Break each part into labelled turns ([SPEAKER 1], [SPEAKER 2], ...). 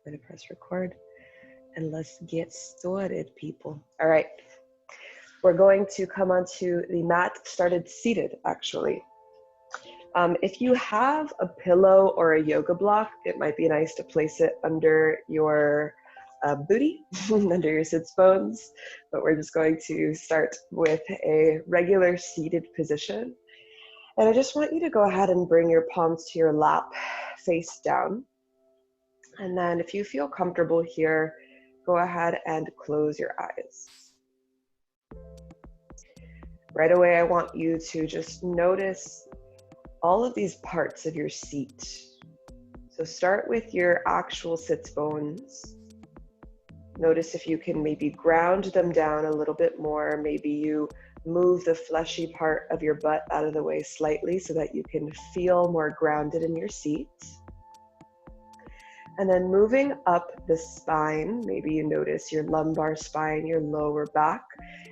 [SPEAKER 1] I'm going to press record and let's get started, people. All right. We're going to come onto the mat, started seated actually. If you have a pillow or a yoga block, it might be nice to place it under your booty, under your sits bones, but we're just going to start with a regular seated position. And I just want you to go ahead and bring your palms to your lap, face down. And then if you feel comfortable here, go ahead and close your eyes. Right away, I want you to just notice all of these parts of your seat. So start with your actual sits bones. Notice if you can maybe ground them down a little bit more. Maybe you move the fleshy part of your butt out of the way slightly so that you can feel more grounded in your seat. And then moving up the spine, maybe you notice your lumbar spine, your lower back,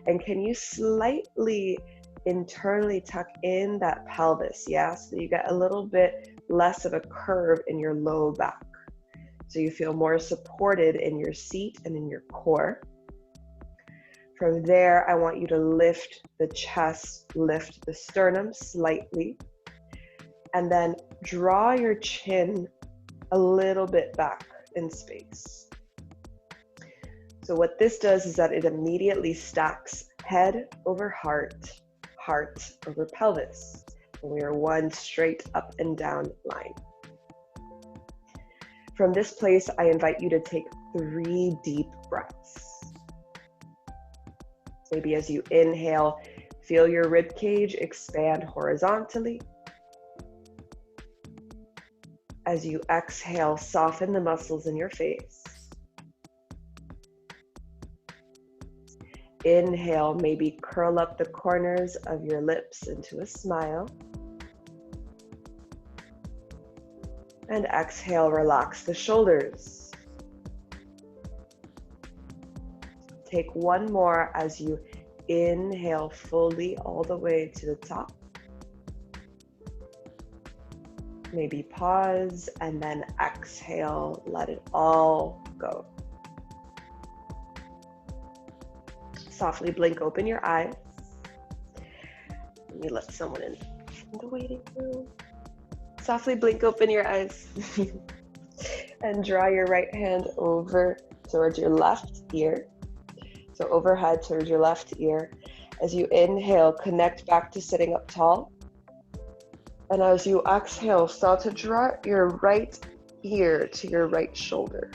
[SPEAKER 1] and can you slightly internally tuck in that pelvis, yeah? So you get a little bit less of a curve in your low back. So you feel more supported in your seat and in your core. From there, I want you to lift the chest, lift the sternum slightly, and then draw your chin a little bit back in space. So what this does is that it immediately stacks head over heart, heart over pelvis. And we are one straight up and down line. From this place, I invite you to take 3 deep breaths. Maybe as you inhale, feel your rib cage expand horizontally. As you exhale, soften the muscles in your face. Inhale, maybe curl up the corners of your lips into a smile. And exhale, relax the shoulders. Take one more as you inhale fully all the way to the top. Maybe pause and then exhale, let it all go. Softly blink open your eyes. Let me let someone in the waiting room. Softly blink open your eyes and draw your right hand over towards your left ear. So overhead towards your left ear. As you inhale, connect back to sitting up tall. And as you exhale, start to draw your right ear to your right shoulder.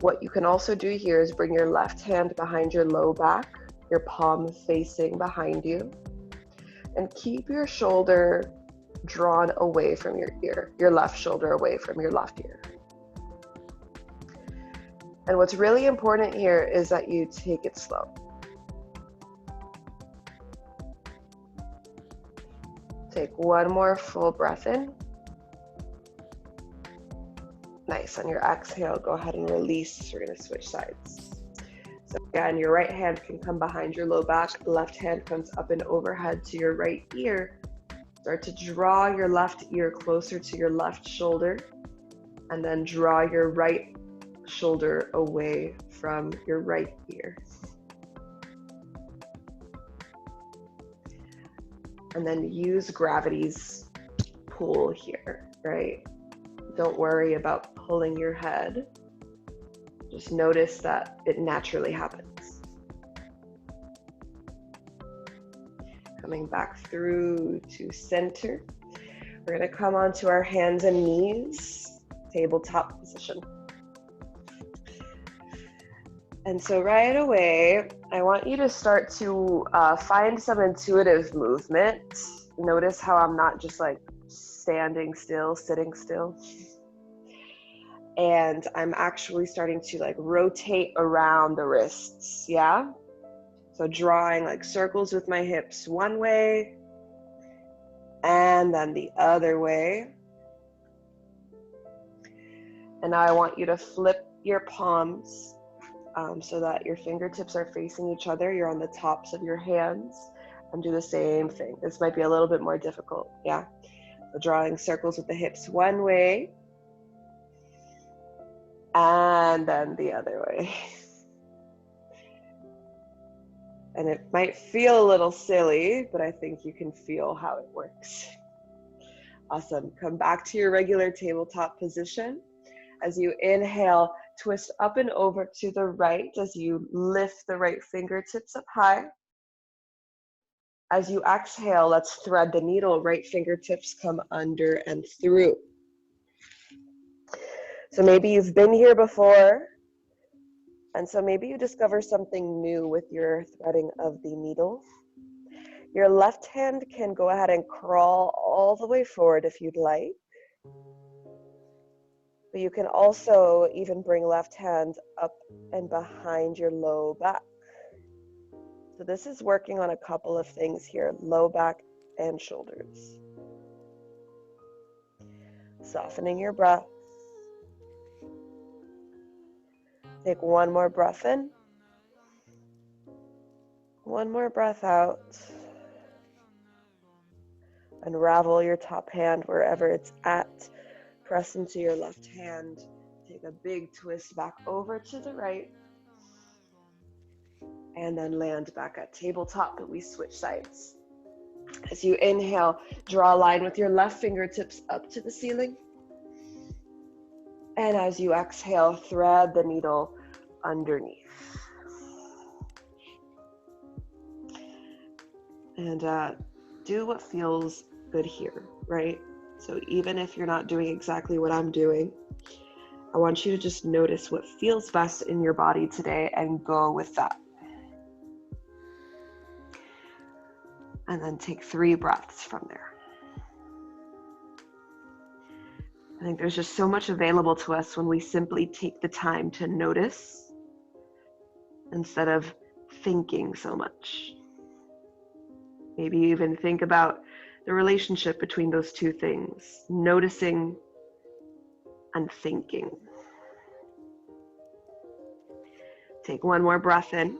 [SPEAKER 1] What you can also do here is bring your left hand behind your low back, your palm facing behind you, and keep your shoulder drawn away from your ear, your left shoulder away from your left ear. And what's really important here is that you take it slow. Take one more full breath in. Nice. On your exhale, go ahead and release. We're going to switch sides. So again, your right hand can come behind your low back. Left hand comes up and overhead to your right ear. Start to draw your left ear closer to your left shoulder. And then draw your right shoulder away from your right ear. And then use gravity's pull here, right? Don't worry about pulling your head. Just notice that it naturally happens. Coming back through to center. We're going to come onto our hands and knees, tabletop position. And so right away, I want you to start to find some intuitive movement. Notice how I'm not just like standing still, sitting still. And I'm actually starting to like rotate around the wrists, yeah? So drawing like circles with my hips one way, and then the other way. And now I want you to flip your palms so that your fingertips are facing each other. You're on the tops of your hands and do the same thing. This might be a little bit more difficult, yeah? So drawing circles with the hips one way, and then the other way. And it might feel a little silly, but I think you can feel how it works. Awesome. Come back to your regular tabletop position. As you inhale, twist up and over to the right as you lift the right fingertips up high. As you exhale, let's thread the needle. Right fingertips come under and through. So maybe you've been here before, and so maybe you discover something new with your threading of the needle. Your left hand can go ahead and crawl all the way forward if you'd like. But you can also even bring left hand up and behind your low back. So this is working on a couple of things here, low back and shoulders. Softening your breath. Take one more breath in. One more breath out. Unravel your top hand wherever it's at. Press into your left hand. Take a big twist back over to the right. And then land back at tabletop, but we switch sides. As you inhale, draw a line with your left fingertips up to the ceiling. And as you exhale, thread the needle underneath. And do what feels good here, right? So even if you're not doing exactly what I'm doing, I want you to just notice what feels best in your body today and go with that. And then take 3 breaths from there. I think there's just so much available to us when we simply take the time to notice instead of thinking so much. Maybe even think about the relationship between those two things, noticing and thinking. Take one more breath in.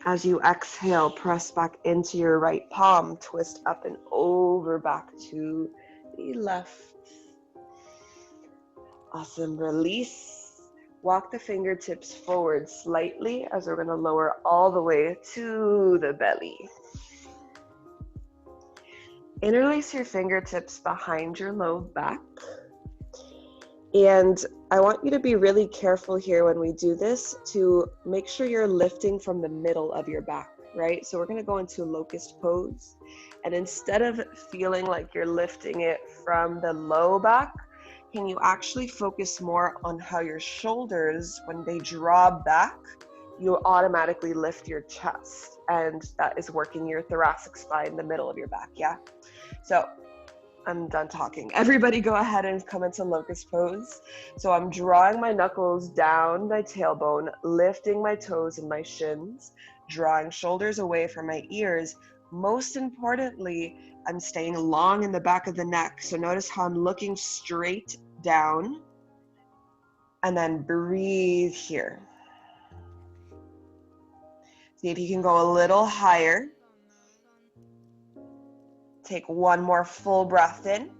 [SPEAKER 1] As you exhale, press back into your right palm, twist up and over back to the left. Awesome, release. Walk the fingertips forward slightly as we're gonna lower all the way to the belly. Interlace your fingertips behind your low back. And I want you to be really careful here when we do this to make sure you're lifting from the middle of your back, right? So we're gonna go into locust pose. And instead of feeling like you're lifting it from the low back, can you actually focus more on how your shoulders, when they draw back, you automatically lift your chest. And that is working your thoracic spine, the middle of your back, yeah? So I'm done talking. Everybody go ahead and come into locust pose. So I'm drawing my knuckles down my tailbone, lifting my toes and my shins, drawing shoulders away from my ears. Most importantly, I'm staying long in the back of the neck. So notice how I'm looking straight down and then breathe here. See if you can go a little higher. Take one more full breath in.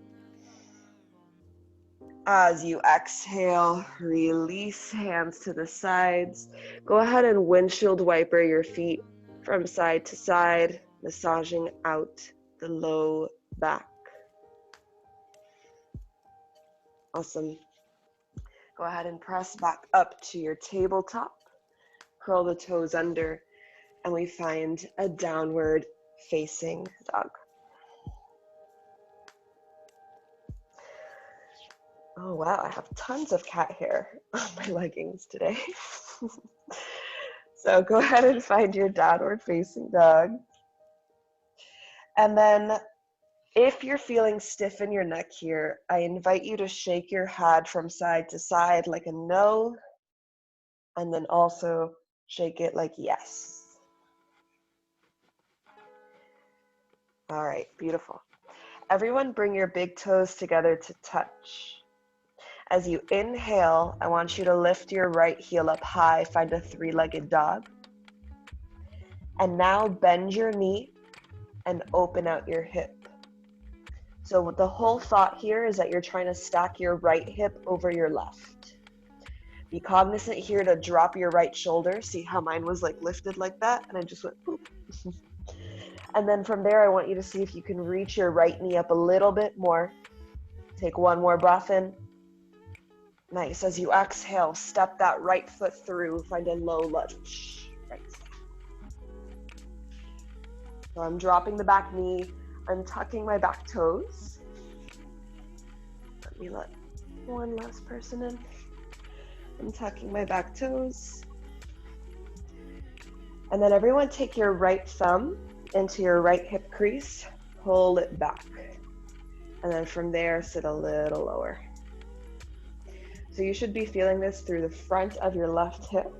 [SPEAKER 1] As you exhale, release hands to the sides. Go ahead and windshield wiper your feet from side to side, massaging out the low back. Awesome. Go ahead and press back up to your tabletop. Curl the toes under, and we find a downward facing dog. Oh wow, I have tons of cat hair on my leggings today. So go ahead and find your downward facing dog. And then if you're feeling stiff in your neck here, I invite you to shake your head from side to side like a no, and then also shake it like yes. All right, beautiful. Everyone bring your big toes together to touch. As you inhale, I want you to lift your right heel up high, find a 3-legged dog. And now bend your knee and open out your hip. So the whole thought here is that you're trying to stack your right hip over your left. Be cognizant here to drop your right shoulder. See how mine was like lifted like that? And I just went boop. And then from there, I want you to see if you can reach your right knee up a little bit more. Take one more breath in. Nice. As you exhale, step that right foot through. Find a low lunge. Right. So I'm dropping the back knee. I'm tucking my back toes. Let me let one last person in. I'm tucking my back toes. And then everyone take your right thumb into your right hip crease. Pull it back. And then from there, sit a little lower. So you should be feeling this through the front of your left hip,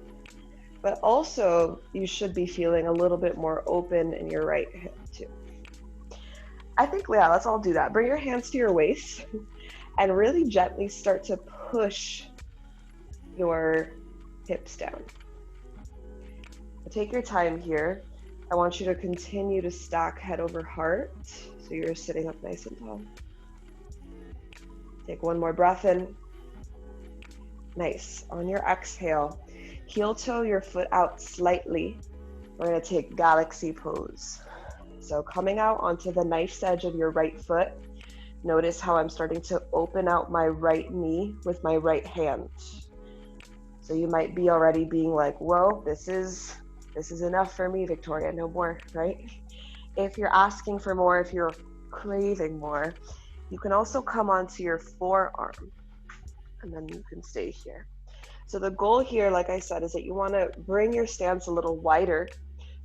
[SPEAKER 1] but also you should be feeling a little bit more open in your right hip too. I think, yeah, let's all do that. Bring your hands to your waist and really gently start to push your hips down. Take your time here. I want you to continue to stack head over heart, so you're sitting up nice and tall. Take one more breath in. Nice. On your exhale, heel toe your foot out slightly. We're going to take galaxy pose. So coming out onto the knife's edge of your right foot, notice how I'm starting to open out my right knee with my right hand. So you might be already being like, whoa, this is enough for me, Victoria, no more, right? If you're asking for more, if you're craving more, you can also come onto your forearm. And then you can stay here. So the goal here, like I said, is that you want to bring your stance a little wider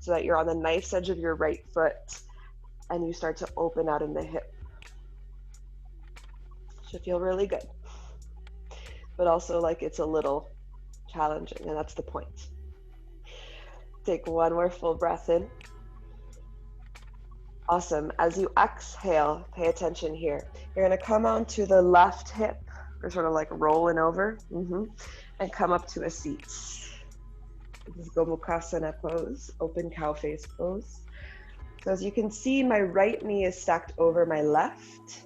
[SPEAKER 1] so that you're on the knife's edge of your right foot and you start to open out in the hip. Should feel really good, but also like it's a little challenging, and that's the point. Take one more full breath in. Awesome. As you exhale, pay attention here. You're going to come onto the left hip. We're sort of like rolling over and come up to a seat. This is Gomukhasana pose, open cow face pose. So as you can see, my right knee is stacked over my left.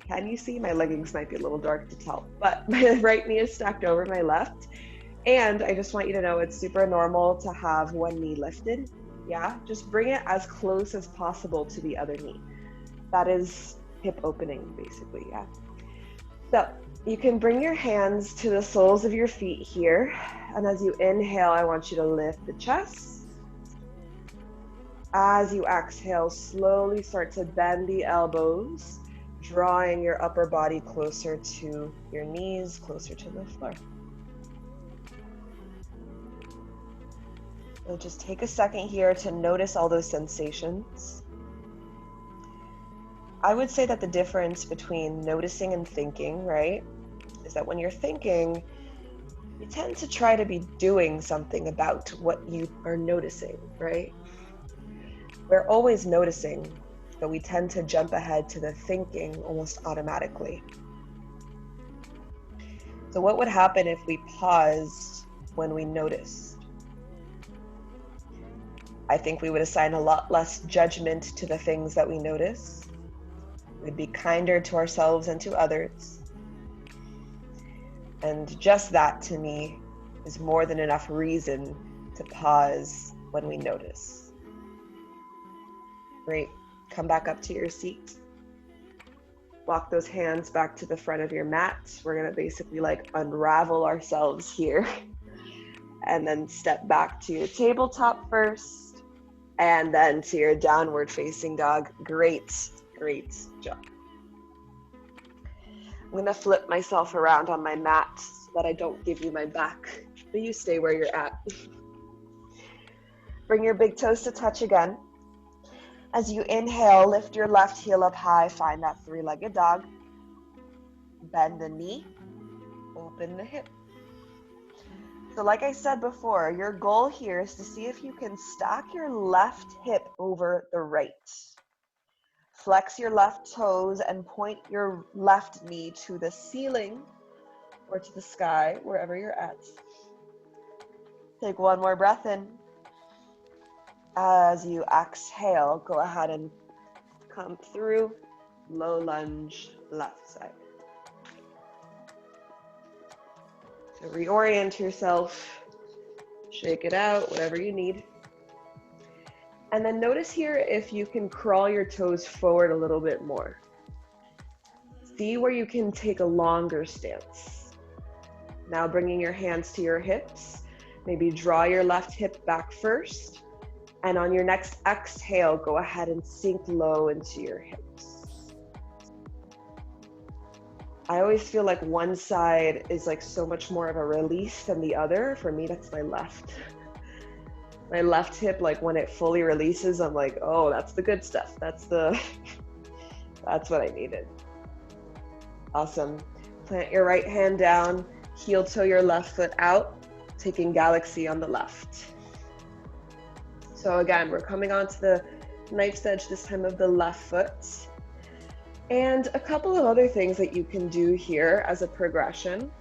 [SPEAKER 1] Can you see? My leggings might be a little dark to tell, but my right knee is stacked over my left. And I just want you to know it's super normal to have one knee lifted. Yeah, just bring it as close as possible to the other knee. That is hip opening, basically, yeah. So you can bring your hands to the soles of your feet here. And as you inhale, I want you to lift the chest. As you exhale, slowly start to bend the elbows, drawing your upper body closer to your knees, closer to the floor. So just take a second here to notice all those sensations. I would say that the difference between noticing and thinking, right, is that when you're thinking, you tend to try to be doing something about what you are noticing, right? We're always noticing, but we tend to jump ahead to the thinking almost automatically. So what would happen if we paused when we noticed? I think we would assign a lot less judgment to the things that we notice. We'd be kinder to ourselves and to others. And just that, to me, is more than enough reason to pause when we notice. Great. Come back up to your seat. Walk those hands back to the front of your mat. We're going to basically like unravel ourselves here. And then step back to your tabletop first. And then to your downward facing dog. Great, great job. I'm gonna flip myself around on my mat so that I don't give you my back, but you stay where you're at. Bring your big toes to touch again. As you inhale, lift your left heel up high, find that three-legged dog. Bend the knee, open the hip. So like I said before, your goal here is to see if you can stack your left hip over the right. Flex your left toes and point your left knee to the ceiling or to the sky, wherever you're at. Take one more breath in. As you exhale, go ahead and come through low lunge, left side. So reorient yourself, shake it out, whatever you need. And then notice here if you can crawl your toes forward a little bit more. See where you can take a longer stance. Now bringing your hands to your hips, maybe draw your left hip back first, and on your next exhale, go ahead and sink low into your hips. I always feel like one side is like so much more of a release than the other. For me, that's my left. My left hip, like when it fully releases, I'm like, oh, that's the good stuff. That's what I needed. Awesome. Plant your right hand down, heel toe your left foot out, taking galaxy on the left. So again, we're coming onto the knife's edge this time of the left foot. And a couple of other things that you can do here as a progression.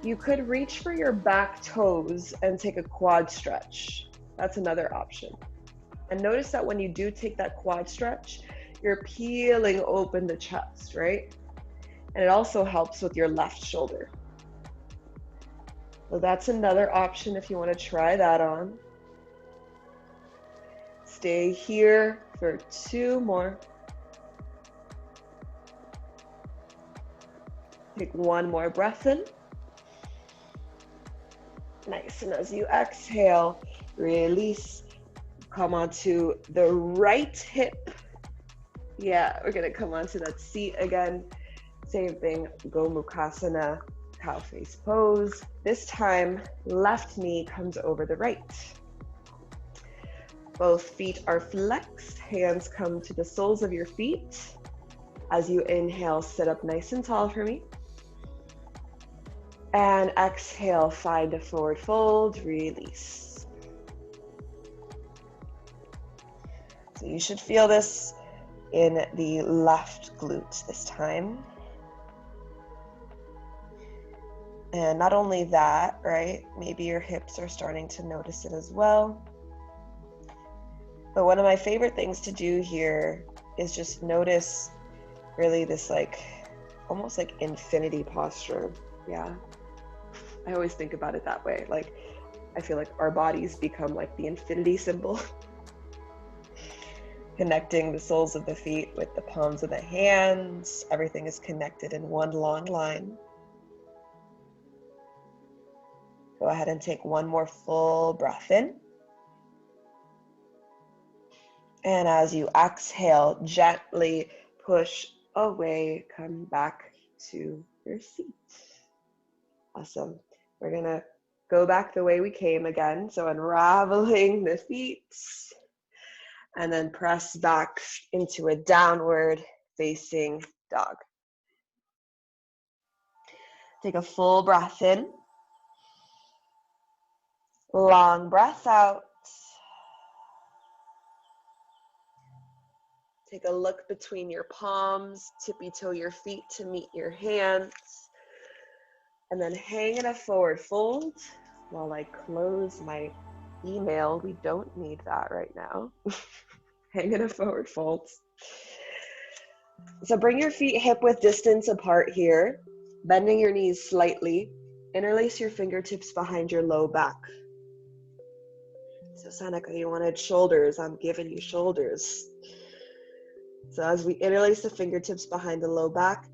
[SPEAKER 1] You could reach for your back toes and take a quad stretch. That's another option. And notice that when you do take that quad stretch, you're peeling open the chest, right? And it also helps with your left shoulder. So that's another option if you want to try that on. Stay here for 2 more. Take 1 more breath in. Nice, and as you exhale, release. Come onto the right hip. Yeah, we're gonna come onto that seat again. Same thing, Gomukhasana, cow face pose. This time, left knee comes over the right. Both feet are flexed, hands come to the soles of your feet. As you inhale, sit up nice and tall for me. And exhale, find a forward fold, release. So you should feel this in the left glute this time. And not only that, right? Maybe your hips are starting to notice it as well. But one of my favorite things to do here is just notice really this like, almost like infinity posture, yeah? I always think about it that way. Like, I feel like our bodies become like the infinity symbol, connecting the soles of the feet with the palms of the hands. Everything is connected in one long line. Go ahead and take 1 more full breath in. And as you exhale, gently push away, come back to your seat. Awesome. We're gonna go back the way we came again. So unraveling the feet and then press back into a downward facing dog. Take a full breath in. Long breath out. Take a look between your palms, tippy toe your feet to meet your hands. And then hang in a forward fold while I close my email. We don't need that right now. Hang in a forward fold. So bring your feet hip width distance apart here, bending your knees slightly. Interlace your fingertips behind your low back. So Seneca, you wanted shoulders. I'm giving you shoulders. So as we interlace the fingertips behind the low back,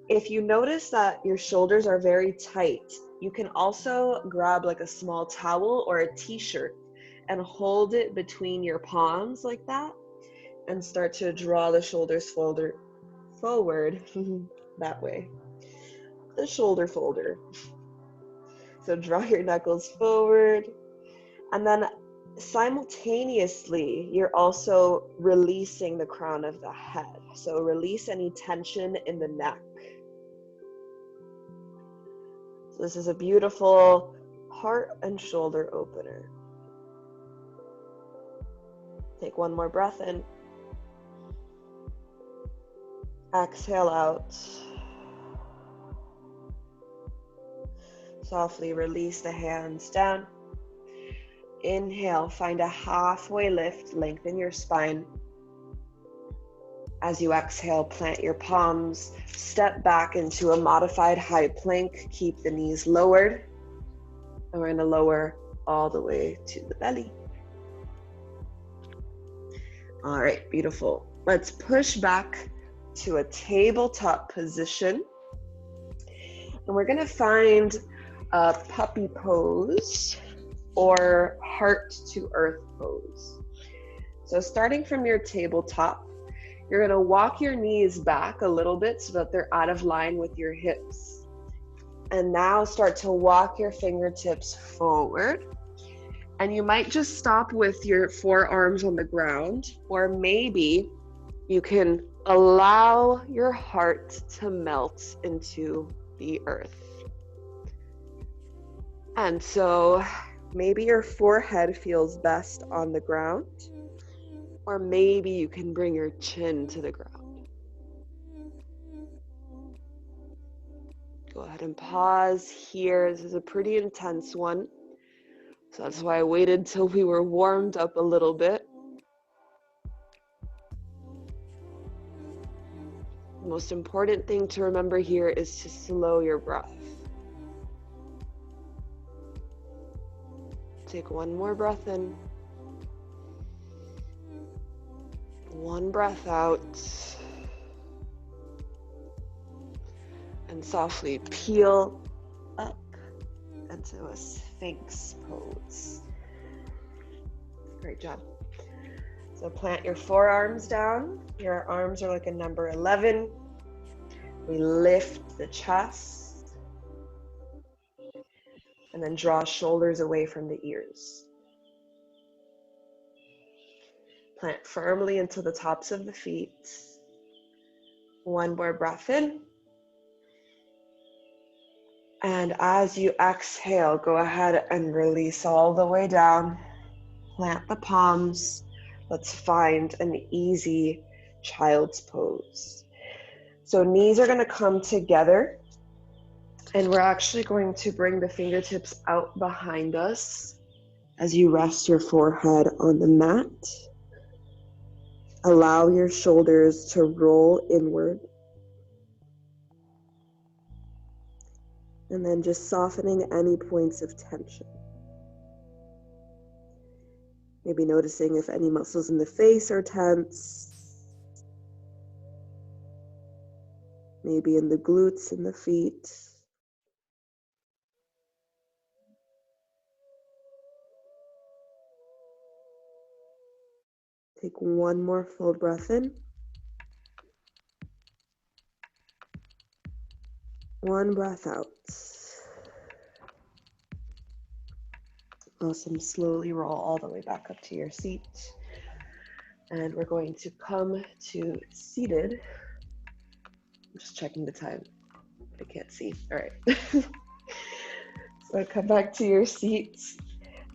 [SPEAKER 1] if you notice that your shoulders are very tight, you can also grab like a small towel or a t-shirt and hold it between your palms like that and start to draw the shoulders forward that way. The shoulder folder. So draw your knuckles forward, and then simultaneously, you're also releasing the crown of the head. So release any tension in the neck. So this is a beautiful heart and shoulder opener. Take 1 more breath in. Exhale out. Softly release the hands down. Inhale, find a halfway lift, lengthen your spine. As you exhale, plant your palms, step back into a modified high plank, keep the knees lowered, and we're going to lower all the way to the belly. All right, beautiful. Let's push back to a tabletop position. And we're going to find a puppy pose or heart to earth pose. So starting from your tabletop, you're going to walk your knees back a little bit so that they're out of line with your hips. And now start to walk your fingertips forward. And you might just stop with your forearms on the ground, or maybe you can allow your heart to melt into the earth. And so maybe your forehead feels best on the ground, or maybe you can bring your chin to the ground. Go ahead and pause here. This is a pretty intense one. So that's why I waited till we were warmed up a little bit. The most important thing to remember here is to slow your breath. Take one more breath in. One breath out. And softly peel up into a Sphinx pose. Great job. So plant your forearms down. Your arms are like a number 11. We lift the chest. And then draw shoulders away from the ears. Plant firmly into the tops of the feet. One more breath in. And as you exhale, go ahead and release all the way down. Plant the palms. Let's find an easy child's pose. So knees are going to come together. And we're actually going to bring the fingertips out behind us as you rest your forehead on the mat. Allow your shoulders to roll inward. And then just softening any points of tension. Maybe noticing if any muscles in the face are tense. Maybe in the glutes and the feet. Take one more full breath in. One breath out. Awesome. Slowly roll all the way back up to your seat. And we're going to come to seated. I'm just checking the time. I can't see. All right. So come back to your seats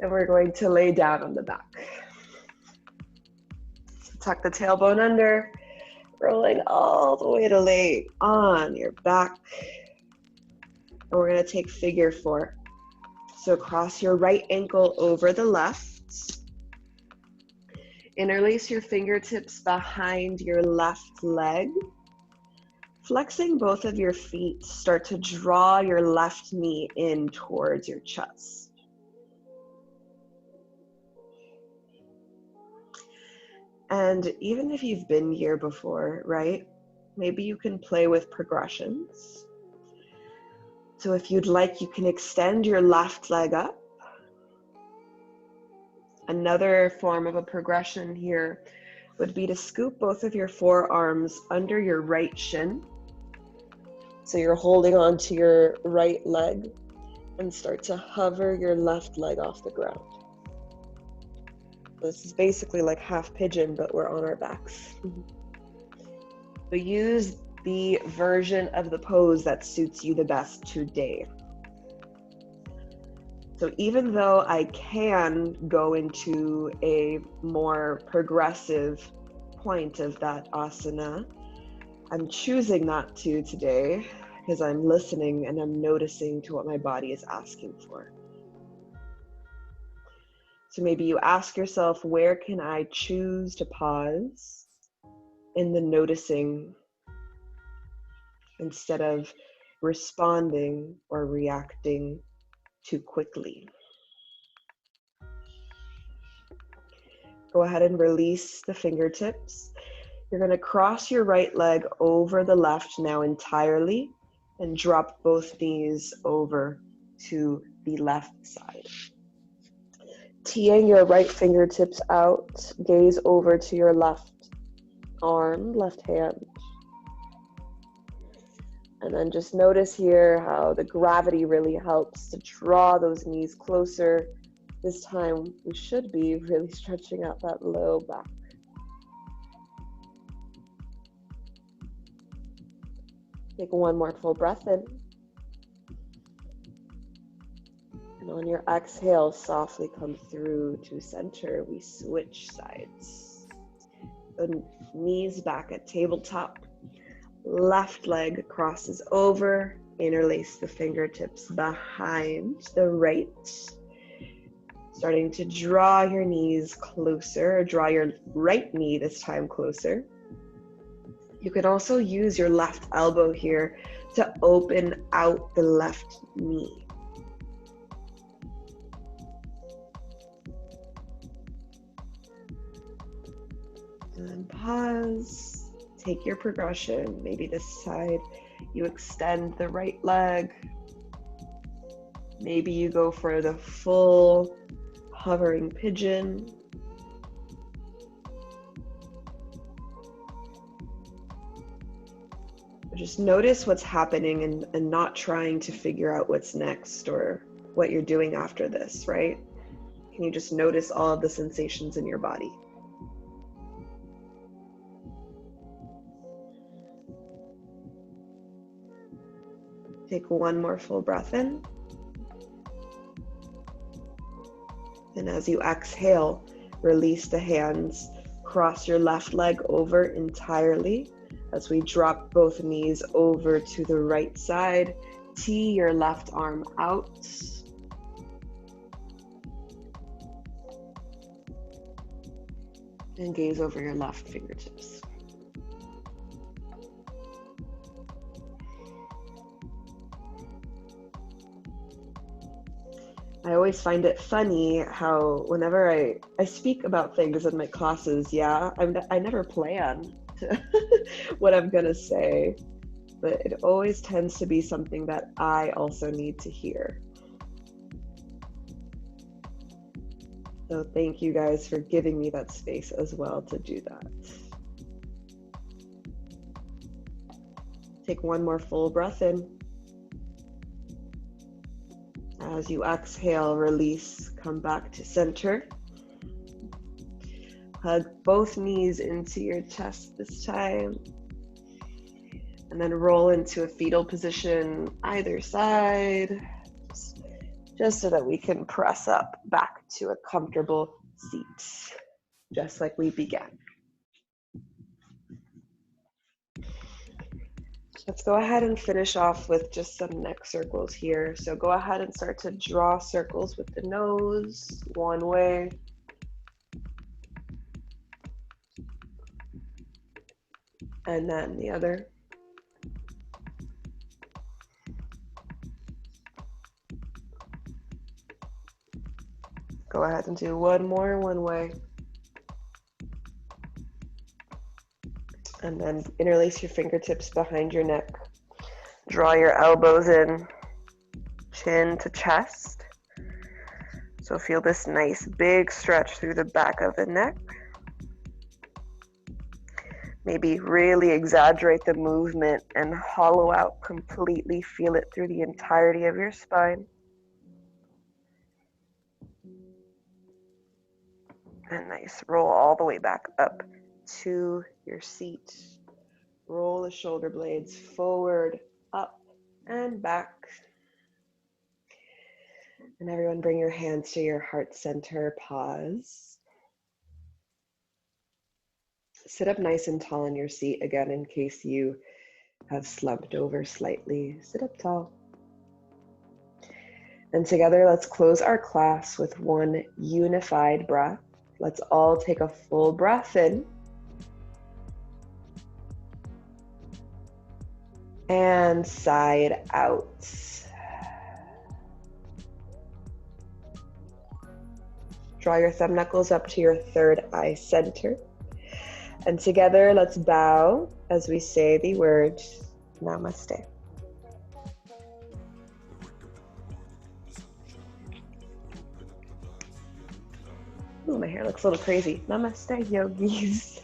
[SPEAKER 1] and we're going to lay down on the back. So tuck the tailbone under, rolling all the way to lay on your back. And we're going to take figure 4. So cross your right ankle over the left. Interlace your fingertips behind your left leg. Flexing both of your feet, start to draw your left knee in towards your chest. And even if you've been here before, right? Maybe you can play with progressions. So if you'd like, you can extend your left leg up. Another form of a progression here would be to scoop both of your forearms under your right shin. So you're holding on to your right leg and start to hover your left leg off the ground. This is basically like half pigeon, but we're on our backs. So use the version of the pose that suits you the best today. So even though I can go into a more progressive point of that asana, I'm choosing not to today because I'm listening and I'm noticing to what my body is asking for. So maybe you ask yourself, where can I choose to pause? in the noticing instead of responding or reacting too quickly. Go ahead and release the fingertips. You're going to cross your right leg over the left now entirely and drop both knees over to the left side. Teeing your right fingertips out, gaze over to your left arm, left hand. And then just notice here how the gravity really helps to draw those knees closer. This time we should be really stretching out that low back. Take one more full breath in. And on your exhale, softly come through to center. We switch sides. The knees back at tabletop. Left leg crosses over. Interlace the fingertips behind the right. Starting to draw your knees closer, or draw your right knee this time closer. You can also use your left elbow here to open out the left knee. And then pause, take your progression. Maybe this side, you extend the right leg. Maybe you go for the full hovering pigeon. Just notice what's happening and not trying to figure out what's next or what you're doing after this, right? Can you just notice all of the sensations in your body? Take one more full breath in. And as you exhale, release the hands, cross your left leg over entirely. As we drop both knees over to the right side, tee your left arm out. And gaze over your left fingertips. I always find it funny how whenever I speak about things in my classes, I never plan what I'm gonna say, but it always tends to be something that I also need to hear. So thank you guys for giving me that space as well to do that. Take one more full breath in. As you exhale, release, come back to center. Hug both knees into your chest this time. And then roll into a fetal position either side, just so that we can press up back to a comfortable seat, just like we began. Let's go ahead and finish off with just some neck circles here. So go ahead and start to draw circles with the nose, one way. And then the other. Go ahead and do one more one way. And then interlace your fingertips behind your neck. Draw your elbows in, chin to chest. So feel this nice big stretch through the back of the neck. Maybe really exaggerate the movement and hollow out completely. Feel it through the entirety of your spine. And nice, roll all the way back up to your seat. Roll the shoulder blades forward, up, and back. And everyone bring your hands to your heart center, pause. Sit up nice and tall in your seat again in case you have slumped over slightly. Sit up tall. And together, let's close our class with one unified breath. Let's all take a full breath in. And side out. Draw your thumb knuckles up to your third eye center. And together, let's bow as we say the word Namaste. Ooh, my hair looks a little crazy. Namaste, yogis.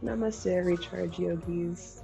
[SPEAKER 1] Namaste, recharge yogis.